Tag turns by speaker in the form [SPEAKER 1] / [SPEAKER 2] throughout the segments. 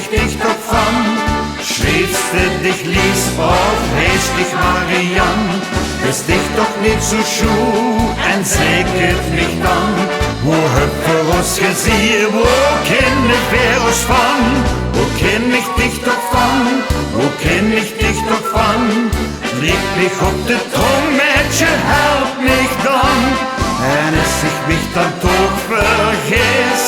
[SPEAKER 1] mich dich doch van. Schreefst du dich lies of heest dich Marian, is dich doch niet zo schuw en zeker mich dan. Wo heb wir ons gezien, wo kennen wir ons van? Wo kenn ich dich doch van, wo kenn ich dich doch van? Lieg mich op de tong, Mädchen, help mich dan. En als ik mich dan toch vergis,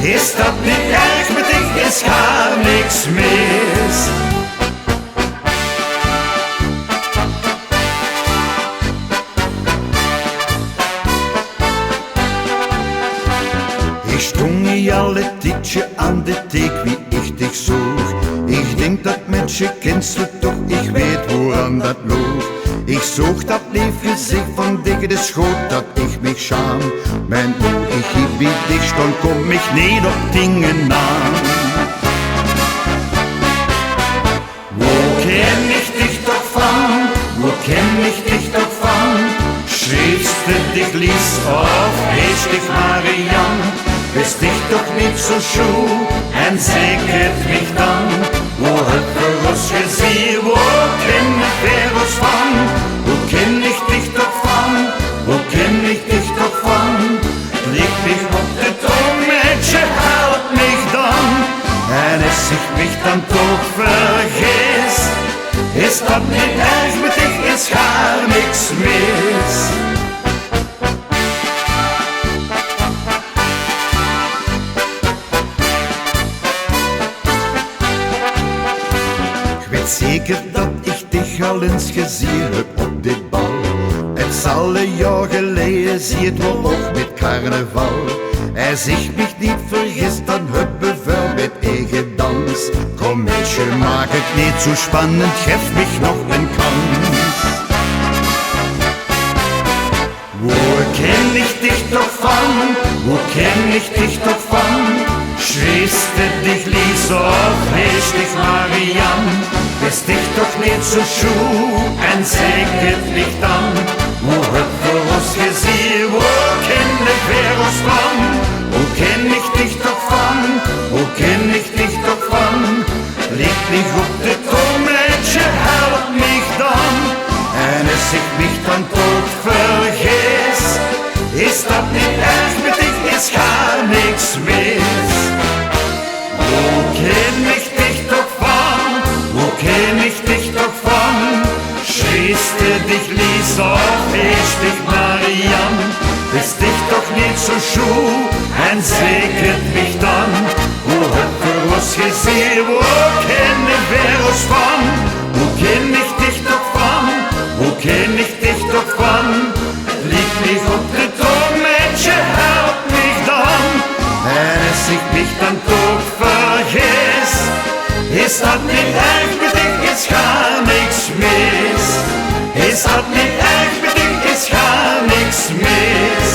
[SPEAKER 1] is dat niet erg, met dich is gar niks mis. Ich stunge alle Tietje an de Thek, wie ich dich such. Ich denk, dat Menschen kennst du doch, ich weet woran dat loog. Ich such dat lief gezicht van dikke de schoot, dat ich mich scham. Mijn oor, ich wie dich stond, kom mich niet op dingen naam. Wo kenn ich dich doch van, wo kenn ich dich doch van? Schreefst du dich lies of heest dich Marian? Bist dich doch niet zo schuw en zeker mich dan. Wo heb wir ons gezien, wo kennen wir ons van? Wo kenn ich dich doch van, wo kenn ich dich doch van? Leg mich op de tong, Mädchen, help mich dan. En als ik mich dan toch vergis, is dat niet erg, met dich is gar niks mis. Zeker dat ik dich al eens gezien heb op dit bal. Het zal een jaar geleden, zie het wel ook met carnaval. Als ik mich niet vergis, dan hebben we met eigen dans. Kom meisje, maak het niet zo spannend, geef mich nog een kans. Wo kenn ich dich doch van, wo kenn ich dich doch van? Schreefst du dich lies of heest dich Marian? Bist dich doch niet zo schuw en zeker mich dan. Wo heb wir ons gezien, wo kennen wir ons van? Wo kenn ich dich doch van, wo kenn ich dich doch van? Leg mich op de tong, Mädchen, help mich dan. En als ik mich dan toch vergis, is dat niet erg, met dich is gar niks mis. Wo kenn ich dich doch van, wo kenn ich dich doch van? Schreefst du dich lies of heest dich Marian? Bist dich doch niet zo schuw en zeker mich dan. Wo heb wir ons gezien, wo kennen wir ons van? Wo kenn ich dich doch van, wo kenn ich dich doch van? Lieg mich op de tong, Mädchen, help mich dan. En als ik mich dan toch vergis, is dat niet erg, met dich is gar niks mis. Is dat niet erg, met dich is gar niks mis.